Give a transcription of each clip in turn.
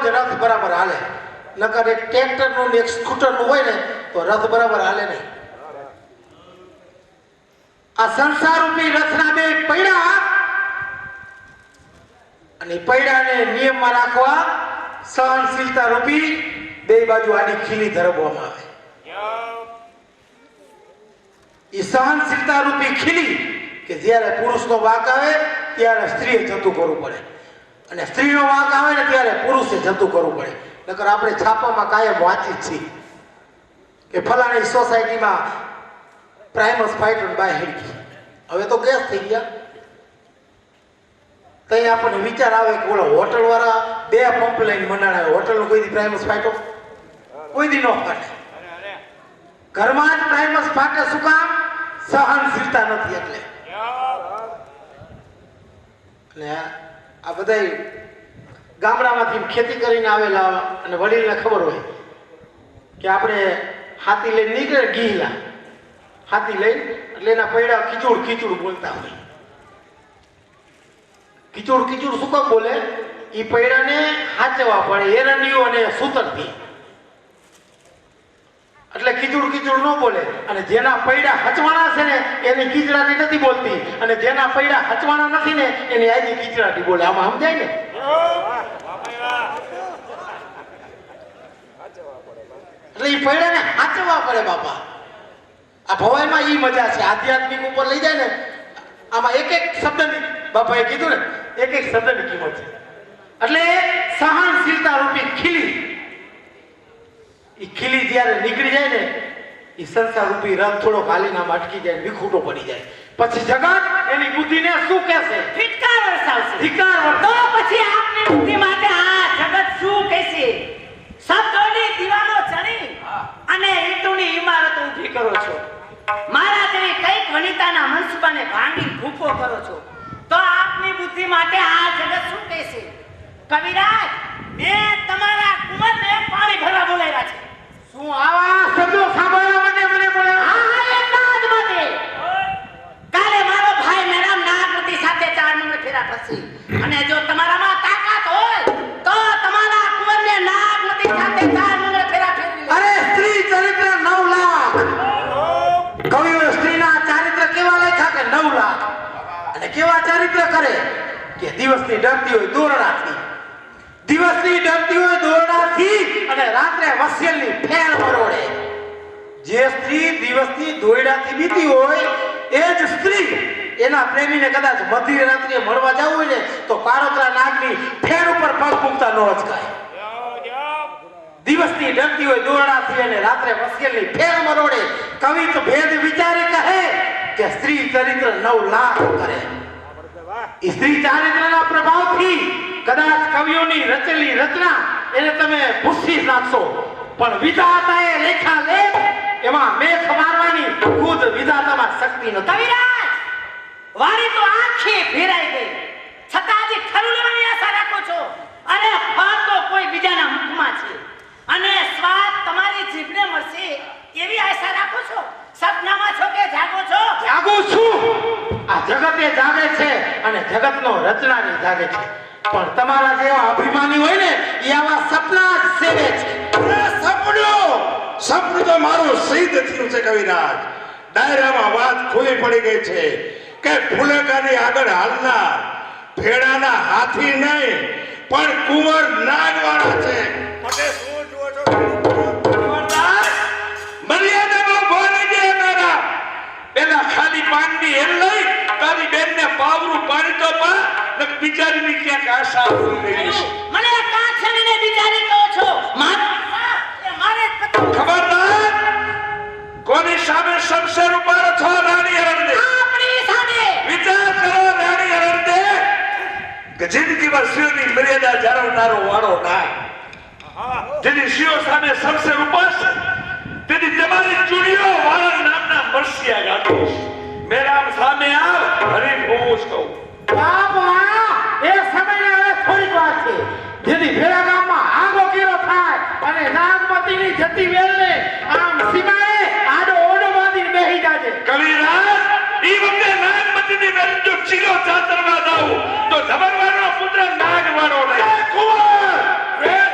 જ રથ બરાબર હાલે. નકર એક ટ્રેક્ટરનું ને એક સ્કૂટરનું હોય ને તો રથ બરાબર હાલે નહીં. આ સંસારરૂપી રથના બે પૈડા અને પૈડાને નિયમમાં રાખવા સહનશીલતા રૂપી બે બાજુ આડી ખીલી ધરવામાં આવે. એ સહનશીલતા રૂપી ખીલી કે જ્યારે પુરુષનો વાંક આવે ત્યારે સ્ત્રીએ જતું કરવું પડે અને સ્ત્રીનો વાંક આવે ને ત્યારે પુરુષે જતું કરવું પડે. નકર આપણે છાપામાં કાયમ વાંચી જ છીએ કે ફલાણી સોસાયટીમાં પ્રાઇમસ ફાઇટર બાય હેડકી. હવે તો ગેસ થઈ ગયા. તઈ આપણને વિચાર આવે કે ઓલો હોટલ વાળા 2 પંપ લઈને મંડાણા. હોટલનું કોઈ દી પ્રાઇમસ ફાઇટો કોઈ દી ન ફાટે. ઘરમાં જ પ્રાઇમસ ફાટે. શું કામ? સહનશીલતા નથી એટલે. આ બધા ગામડામાંથી ખેતી કરીને આવેલા અને વડીલને ખબર હોય કે આપણે હાથી લઈને નીકળે ગીહલા હાથી લઈને એટલે એના પૈડા ખીચુડ ખીચુડ બોલતા હોય. ખીચુડ ખીચુડ શું કામ બોલે? એ પૈડાને હાચવા પડે એરંડિયું અને સૂતરથી. એટલે ખીચુડ ખીચુડ ન બોલે. અને જેના પૈડા હચવાણા છે ને એની કીચડાટી નથી બોલતી અને જેના પૈડા હચવાણા નથી ને એની આજી કીચડાટી બોલે. આમાં સમજાય ને? એટલે એ પૈડાને હાચવા પડે બાપા. આ ભવાઈમાં ઈ મજા છે. આધ્યાત્મિક ઉપર લઈ જાય ને આમાં એક એક શબ્દની બાપાએ કીધું ને એક એક શબ્દની કિંમત છે. એટલે સહનશીલતા રૂપી ખીલી એ ખીલી જ્યારે નીકળી જાય ને એ સંસાર રૂપી રથ થોડો હાલીને આમ અટકી જાય વિખૂટો પડી જાય. પછી જગત એની બુદ્ધિને શું કહેશે? ફિટકાર વરસાવશે. ધિક્કાર તો પછી આપની બુદ્ધિ માટે આ જગત શું કહેશે? શબ્દોની દીવાનો ચણી અને ઈંટોની ઇમારત ઊભી કરો છો. મારા જેવી કઈક વનિતાના મનસુબાને ભાંગી ભૂકો કરો છો. તો આપની બુદ્ધિ માટે આ જગત શું કહેશે? કવિરાજ, મેં તમારા કુંવરને પાણી ભરવા બોલાવ્યા છે. શું આવા શબ્દો સાંભળવા માટે મને બોલાવ્યા? હા, એટલા જ માટે. કાલે મારો ભાઈ મેડમ નાગમતી સાથે 4 મંગળ ફેરા ફરશે અને જો તમારામાં તાકાત હોય તો તમારા કુંવરને નાગમતી સાથે 4 મંગળ ફેરા ફેરવી લે. અરે સ્ત્રી ચરિત્ર 9 લાખ. કવિઓ સ્ત્રીના ચારિત્ર કેવા લખ્યા કે 9 લાખ. અને કેવા ચારિત્ર કરે કે દિવસની ડરતી હોય દોરડાથી, દિવસની ડરતી હોય દોરડાથી અને રાત્રે વસિયલની ફેર મરોડે. જે સ્ત્રી દિવસની દોરડાથી બીતી હોય એ જ સ્ત્રી એના પ્રેમીને કદાચ મધ્ય રાત્રિએ મળવા જવું હોય ને તો કાળોતરા નાગની ફેર ઉપર પગ મૂકતા ન અચકાય. દિવસની ડરતી હોય દોરડાથી અને રાત્રે વસિયલની ફેર મરોડે. કવિ તો ભેદ વિચારે કહે કે સ્ત્રી ચરિત્ર 9 લાખ કરે. સ્ત્રી ચારિત્રના પ્રભાવથી કદાચ કવિઓની રચેલી રચના એને તમે ભૂસી નાખશો પણ વિધાતાએ લેખા લે એમાં મેખ મારવાની ખુદ વિધાતામાં શક્તિ નથી. કવિરાજ, વારી તો આંખે ફેરાઈ ગઈ છતાં હજી ખરું લેવાની આશા રાખો છો. અને ફળ તો કોઈ બીજાના મુખમાં છે અને સ્વાદ તમારી જીભને મળશે એવી આશા રાખો છો. સપનામાં છો કે જાગો છો? જાગું છું. આ જગતે જાગે છે અને જગતનો રચનાની જાગે છે. પણ તમારા જેવા અભિમાની હોય ને એ આવા સપના જ સેવે છે. સપનું તો મારું સિદ્ધ થયું છે કવિરાજ. ડાયરામાં વાત ખુલ્લી પડી ગઈ છે કે ફુલેકાની આગળ હાલનાર ભેડાના હાથી નહીં પણ કુંવર નાગવાળા છે. મને શું જુઓ છો કુંવરદાસ? મર્યાદામાં બોલી દે મારા. પેલા ખાલી પાનની હેલ લઈ તારી બેનને પાવરું પાણી તો પા ને બિચારીની ક્યાંક આશા ભૂલી ગઈ છે. મને કાંઠાને બિચારી કહો છો? મારે ખબરદાર, કોની સામે શમશેર ઉપર છો? રાણી હરણદે. આપણી સામે. વિચાર કરો રાણી હરણદે કે જિંદગીમાં શિવની મર્યાદા જાળવનારો વાળો ના. જેની શિવ સામે શમશેર ઉપાસ તેની તમારી ચૂડીઓ વાળા નામના મરસિયા ગાંઠો. મેરામ સામે આવ હરીફ હોવું જ કહું. બાપા એ સમયને હવે થોડીક વાર છે જેથી ભેળા ગામમાં આગો કેરો થાય અને નાગમતીની જતી વેલને આમ સીમાએ આડો ઓડો બાંધીને બેહી જાજે. કવિરાજ, ઈ વખતે નાગમતીની વેલ જો ચીલો ચાતરવા દઉં તો ધબરવાનો પુત્ર નાગવાળો નહીં. કુંવર વેલ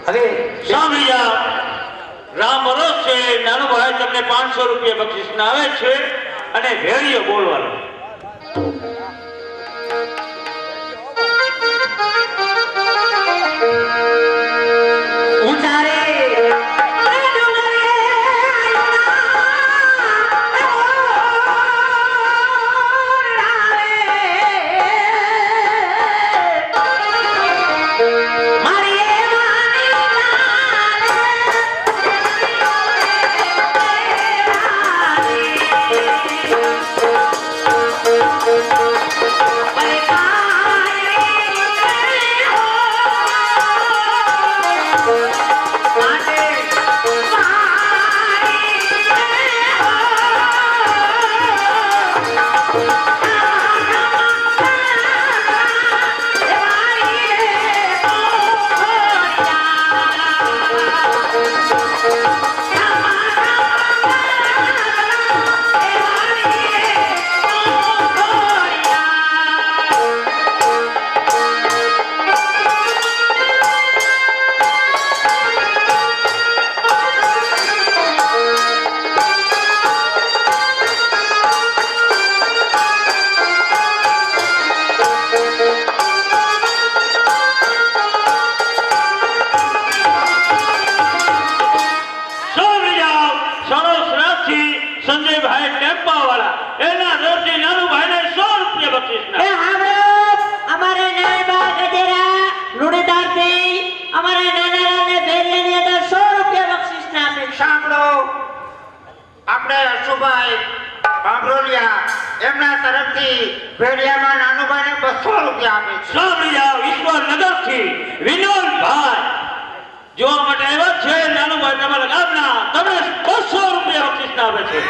હવે સાંભળી જાઓ. રામ વરસ છે, નાનો ભાઈ તમને 500 રૂપિયા બક્ષિસ ના આવે છે અને ભેળીઓ બોલવાનો. ઊંચા રે સંજયભાઈ ટેમ્પા વાળા એના રોટી નાનું ભાઈને 100 રૂપિયા બક્ષિસ એ હાવડો અમારે નાનબા ગજેરા લુણીદારથી અમારે નાનાલાલને ભેરિયાની અંદર 100 રૂપિયા બક્ષિસ ના આપે છે. સાંભળો, આપણે હર્ષુભાઈ બાબરોલિયા એમના તરફથી ભેડિયામાં નાનુભાઈને 200 રૂપિયા આપે છે. સાંભળી જાઓ. ઈશ્વરનગરથી વિનોદભાઈ જોવા માટે આવ્યા છે. નાનુભાઈ તમારા ગામના તમને 200 રૂપિયા બક્ષિસ ના આપે છે.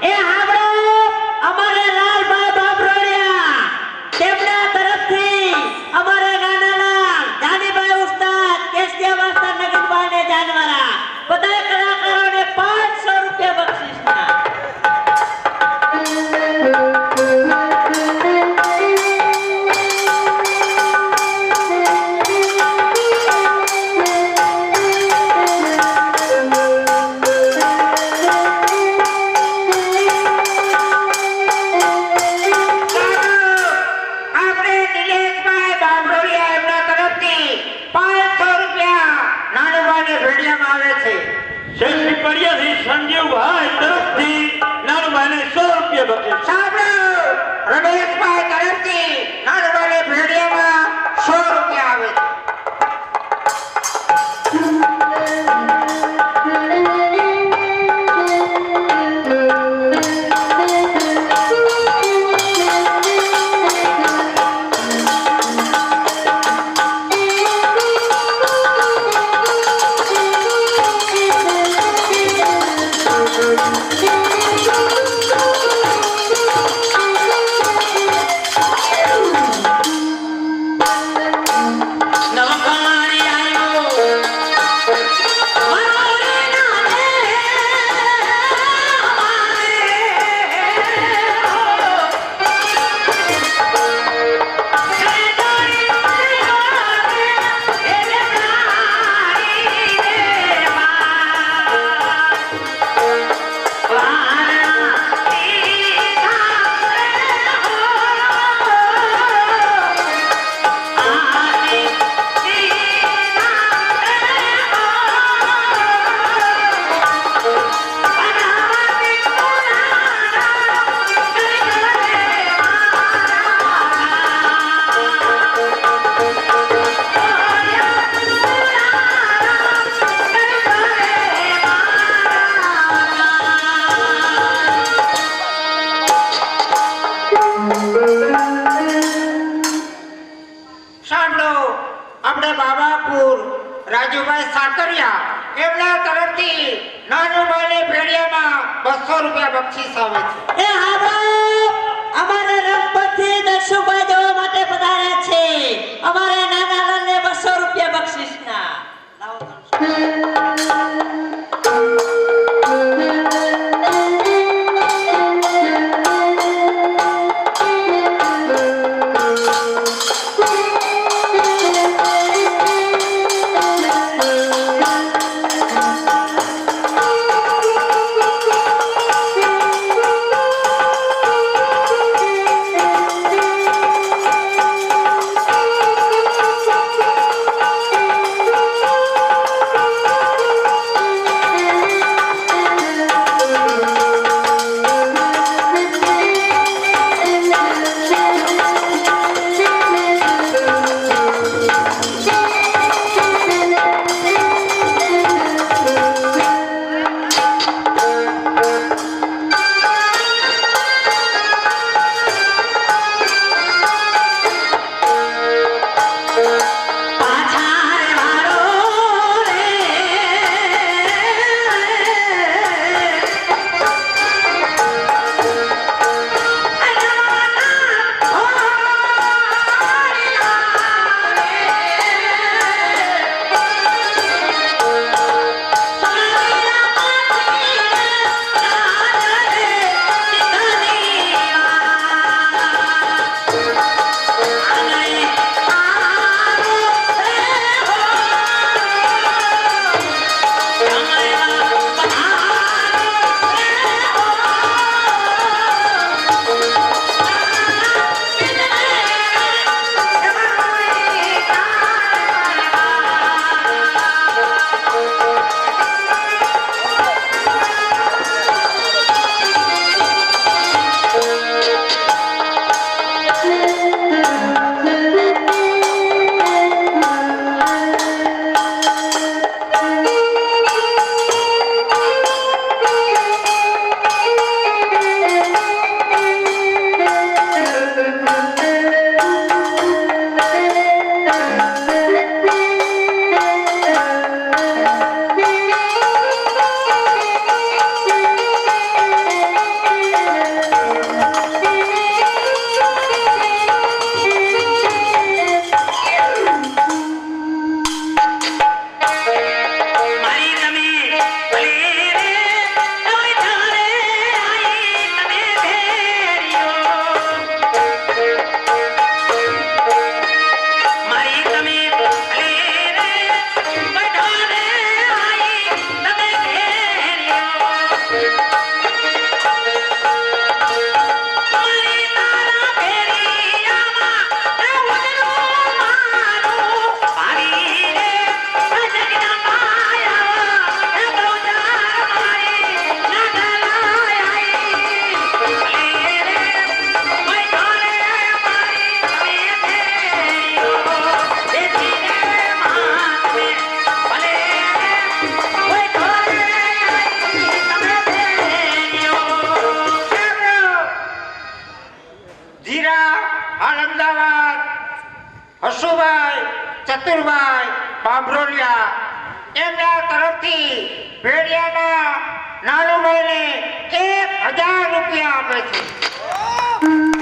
એ હાવડો અમારે લાલભાઈ બાબરોલિયા તેમના તરફથી અમારે નાનાલાલ જાનીભાઈ ઉસ્તાદ કેશિયા માસ્ટર નગીનભાઈને જાનવારા બધા કલાકારોને 500 રૂપિયા બક્ષિસ ના. સંજીવભાઈ તરફથી નાનુભાઈને 100 રૂપિયા બક્ષિસ. સાંભળો, રમેશભાઈ તરફથી નાનુભાઈને ભેડિયામાં 100 રૂપિયા આવે છે. આપણે બાબાપુર રાજુભાઈ સાકરિયા એમના તરફથી નાનુભાઈને ભેડિયામાં 200 રૂપિયા બક્ષિસ આવે છે. એ હાલો, અમારે રંગપતથી દર્શુભાઈ જોવા માટે પધાર્યા છે. અમારે નાનાલાલને 200 રૂપિયા બક્ષિસના. લાવો દર્શુ. હસુભાઈ ચતુરભાઈ બાબરોલિયા એમના તરફથી ભેડિયાના નાનુભાઈને 1000 રૂપિયા આપે છે.